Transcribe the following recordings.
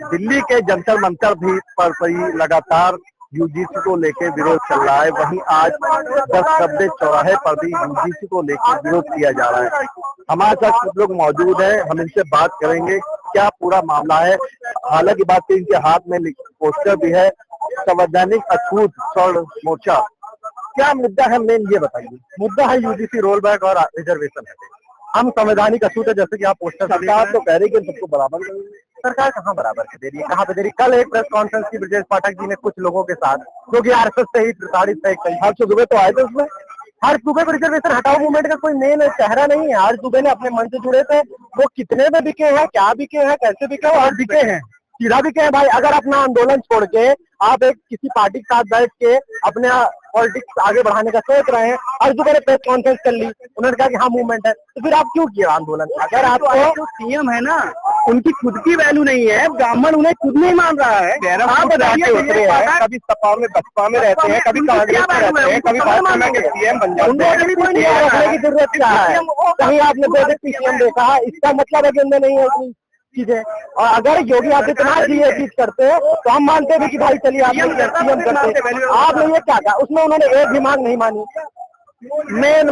दिल्ली के जंतर मंतर भी पर लगातार यूजीसी को लेकर विरोध चल रहा है। वहीं आज 10 चौराहे पर भी यूजीसी को लेकर विरोध किया जा रहा है। हमारे साथ कुछ लोग मौजूद हैं, हम इनसे बात करेंगे क्या पूरा मामला है। हालांकि बात की इनके हाथ में पोस्टर भी है, संवैधानिक अछूत स्वर्ण मोर्चा। क्या मुद्दा है मेन, ये बताइए। मुद्दा है यूजीसी रोल बैक और रिजर्वेशन है। हम संवैधानिक अछूत है, जैसे कि आप पोस्टर सरकार तो कह रही है कि सबको बराबर करेंगे। सरकार कहाँ बराबर के दे रही है, कहाँ पे दे रही है। कल एक प्रेस कॉन्फ्रेंस की ब्रजेश पाठक जी ने कुछ लोगों के साथ, जो कि आरएसएस से ही प्रताड़ित है, हर्ष दुबे तो आए थे उसमें। हर्ष दुबे को रिजर्वेशन हटाओ मूवमेंट का कोई मेन चेहरा नहीं है। हर्ष दुबे ने अपने मन से जुड़े थे, वो कितने में बिके हैं, क्या बिके हैं, कैसे बिके और बिके हैं, सीधा बिके हैं भाई। अगर अपना आंदोलन छोड़ के आप एक किसी पार्टी के साथ बैठ के अपने पॉलिटिक्स आगे बढ़ाने का सोच रहे हैं, हर दुबे ने प्रेस कॉन्फ्रेंस कर ली, उन्होंने कहा कि हाँ मूवमेंट है, तो फिर आप क्यों किया आंदोलन। अगर आपको सीएम है ना, उनकी खुद की वैल्यू नहीं है, ब्राह्मण उन्हें खुद नहीं मान रहा है। आप बताइए, कभी सपा में बसपा में रहते हैं, कभी कांग्रेस में रहते हैं, कभी भाजपा के सीएम बन जाते हैं, रखने की जरूरत क्या है। कहीं आपने प्रोजेक्ट सीएम देखा, इसका मतलब है कि उनमें नहीं है चीजें। और अगर योगी आदित्यनाथ जी ये चीज करते हैं तो हम मानते भी कि भाई चलिए आप सीएम करते। आपने ये क्या कहा, उसमें उन्होंने एक भी मांग नहीं मानी। मेन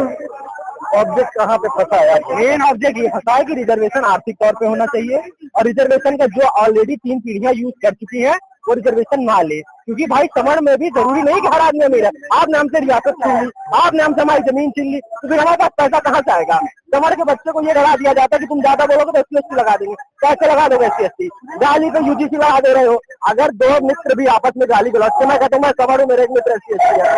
ऑब्जेक्ट कहाँ पे फंसा है, मेन ऑब्जेक्ट ये फंसा है कि रिजर्वेशन आर्थिक तौर पे होना चाहिए, और रिजर्वेशन का जो ऑलरेडी 3 पीढ़ियां यूज कर चुकी है वो रिजर्वेशन ना ले। क्योंकि भाई समर में भी जरूरी नहीं कि हर आदमी अमीर है। आपने हमसे रियासत छीन ली, आपने हमसे हमारी जमीन छीन ली, तो फिर हमारे पास पैसा कहाँ से आएगा। समर के बच्चे को ये लगा दिया जाता है कि तुम ज्यादा बोलोगे तो SC/ST लगा देंगे। कैसे लगा दोगे SC/ST, गाली पे यूजीसी लगा दे रहे हो। अगर दो मित्र भी आपस में गाली गलौज से, मैं कहता हूँ मैं समर हूँ, मेरे एक मित्र SC/ST है,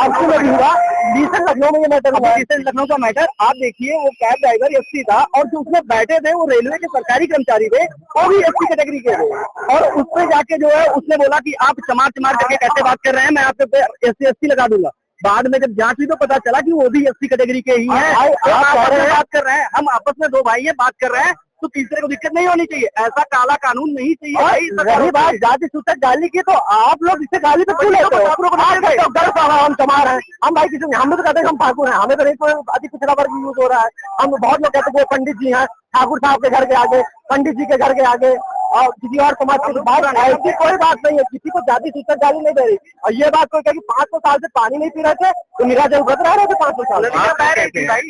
आपसी में भी हुआ। रिसेंट लखनऊ में ये मैटर हुआ, रिसेंट लखनऊ का मैटर आप देखिए। वो कैब ड्राइवर SC था और जो उसमें बैठे थे वो रेलवे के सरकारी कर्मचारी थे, वो भी SC कैटेगरी के थे। और उस पर जाके जो है उसने बोला कि आप चमार चमार करके कैसे बात कर रहे हैं, मैं आपके पे SC/ST लगा दूंगा। बाद में जब जांच हुई तो पता चला कि वो भी SC कैटेगरी के ही हैं। आप बात कर रहे हैं, हम आपस में दो भाई है बात कर रहे हैं, तो तीसरे को दिक्कत नहीं होनी चाहिए। ऐसा काला कानून नहीं चाहिए। रही बात जाति सूचक गाली की, तो आप लोग इससे गाली पे क्यों लेते हो। गर्व हम चमार हैं, हम भाई किसी हम तो कहते हैं हम ठाकुर हैं, हमें तो नहीं कोई अति पिछड़ा वर्ग यूज हो रहा है। हम बहुत लोग कहते हैं वो पंडित जी हैं, ठाकुर साहब के घर के आगे, पंडित जी के घर के आगे, और किसी और समाज के बात ऐसी कोई बात नहीं है। किसी को जाति सूचक गाली नहीं दे रही। और ये बात कोई कहे कि 500 साल से पानी नहीं पी रहे थे तो निराजन व्रत रह रहे थे 500 साल।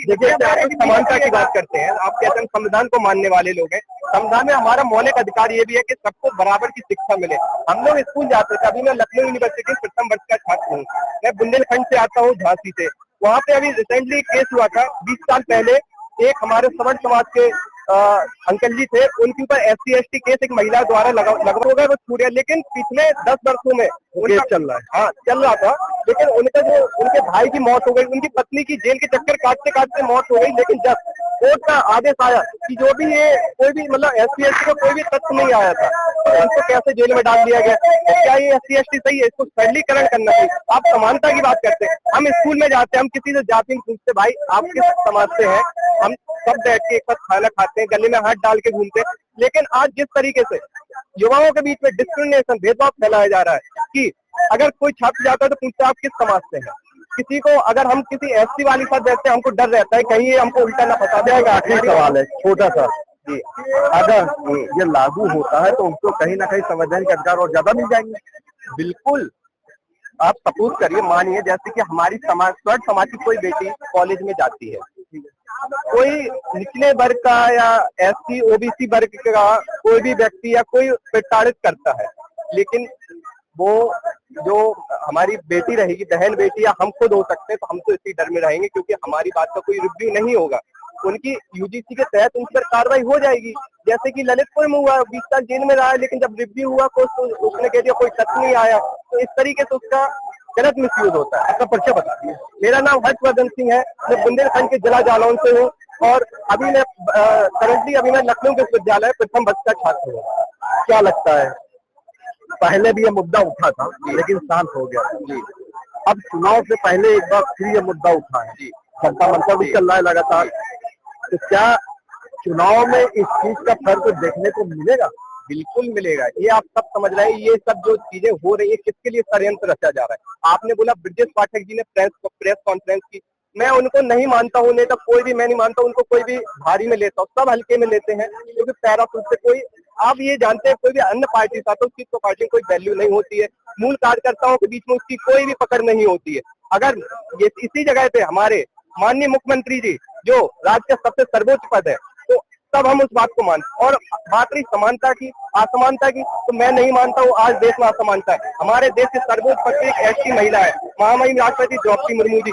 देखिए समानता की बात करते हैं, आप कहते हैं संविधान को मानने वाले लोग हैं। संविधान में हमारा मौलिक अधिकार ये भी है कि सबको बराबर की शिक्षा मिले। हम लोग स्कूल जाते थे, अभी मैं लखनऊ यूनिवर्सिटी प्रथम वर्ष का छात्र हूँ। मैं बुंदेलखंड से आता हूँ, झांसी से। वहाँ पे अभी रिसेंटली केस हुआ था 20 साल पहले। एक हमारे सवर्ण समाज के अंकल जी थे, उनके ऊपर SC/ST केस एक महिला द्वारा लगा हो गया, वो छूट गया। लेकिन पिछले 10 वर्षों में केस चल रहा है। हाँ चल रहा था, लेकिन उनका जो उनके भाई की मौत हो गई, उनकी पत्नी की जेल के चक्कर काटते काटते मौत हो गई। लेकिन जब कोर्ट का आदेश आया कि जो भी ये कोई भी मतलब SC/ST का कोई भी तथ्य नहीं आया था, तो उनको कैसे जेल में डाल दिया गया। तो क्या ये SC/ST सही है, इसको सरलीकरण करना चाहिए। आप समानता की बात करते हैं, हम स्कूल में जाते हैं, हम किसी से जाति में पूछते भाई आप किस समाज से हैं, हम सब बैठ के एक साथ खाना खाते हैं, गले में हाथ डाल के घूमते हैं। लेकिन आज जिस तरीके से युवाओं के बीच में डिस्क्रिमिनेशन, भेदभाव फैलाया जा रहा है कि अगर कोई छात्र जाता है तो पूछता है आप किस समाज से हैं। किसी को अगर हम किसी SC वाली साथ बैठते हैं, हमको डर रहता है कहीं ये हमको उल्टा ना फंसा देगा। आखिरी सवाल है छोटा सा जी, अगर ये लागू होता है तो उनको कहीं ना कहीं संवैधानिक अधिकार और ज्यादा मिल जाएंगे। बिल्कुल, आप सपोज करिए, मानिए जैसे कि हमारी समाज की कोई बेटी कॉलेज में जाती है, कोई निचले वर्ग का या SC OBC वर्ग का कोई भी व्यक्ति या कोई प्रताड़ित करता है, लेकिन वो जो हमारी बेटी रहेगी, बहन बेटी या हम खुद हो सकते हैं, तो हम तो इसी डर में रहेंगे क्योंकि हमारी बात का कोई रिव्यू नहीं होगा। उनकी यूजीसी के तहत उन पर कार्रवाई हो जाएगी। जैसे कि ललितपुर में हुआ, 20 साल जेल में रहा है, लेकिन जब रिव्यू हुआ तो उसने कह दिया कोई तथ्य नहीं आया। तो इस तरीके से उसका गलत मिसयूज होता है। आपका परिचय बता दिए। मेरा नाम हर्षवर्धन सिंह है, मैं बुंदेलखंड के जिला जालौन से हूँ, और अभी मैं करंटली मैं लखनऊ विश्वविद्यालय प्रथम वर्ष का छात्र हूँ। क्या लगता है, पहले भी ये मुद्दा उठा था लेकिन शांत हो गया जी। अब चुनाव से पहले एक बार फिर ये मुद्दा उठा है जी, जनता मंत्र भी चल रहा है लगातार। तो क्या चुनाव में इस चीज का फर्क देखने को मिलेगा? बिल्कुल मिलेगा। ये आप सब समझ रहे हैं, ये सब जो चीजें हो रही है किसके लिए षड्यंत्र रचा जा रहा है। आपने बोला ब्रजेश पाठक जी ने प्रेस कॉन्फ्रेंस की, मैं उनको नहीं मानता हूँ, नहीं तो कोई भी मैं नहीं मानता उनको कोई भी भारी में लेता हूँ, सब हल्के में लेते हैं क्योंकि पैराशूट से कोई आप ये जानते हैं कोई भी अन्य पार्टी था तो उसकी तो पार्टी कोई वैल्यू नहीं होती है, मूल कार्यकर्ताओं के बीच में उसकी कोई भी पकड़ नहीं होती है। अगर ये इसी जगह पे हमारे माननीय मुख्यमंत्री जी जो राज्य का सबसे सर्वोच्च पद है, तो तब हम उस बात को मानते। और बात रही समानता की, असमानता की, तो मैं नहीं मानता हूँ आज देश में असमानता है। हमारे देश के सर्वोच्च पद पे एक ऐसी महिला है, महामहिम राष्ट्रपति द्रौपदी मुर्मू जी।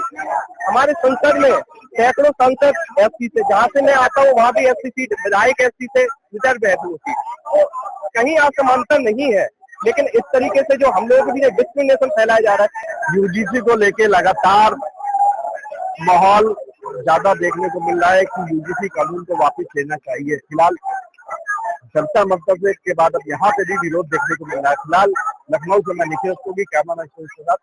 हमारे संसद में सैकड़ों सांसद एससी से, जहाँ से मैं आता हूँ वहाँ भी एससी सीट विधायक एससी से रिजर्व है होती, तो कहीं असमानता नहीं है। लेकिन इस तरीके से जो हम लोगों के बीच डिस्क्रिमिनेशन फैलाया जा रहा है, यूजीसी को लेके लगातार माहौल ज्यादा देखने को मिल रहा है कि यूजीसी कानून को वापस लेना चाहिए। फिलहाल जनता मंतव्य के बाद अब यहाँ पे भी विरोध देखने को मिल रहा है। फिलहाल लखनऊ से मैं निखिल की कैमरा मैन के साथ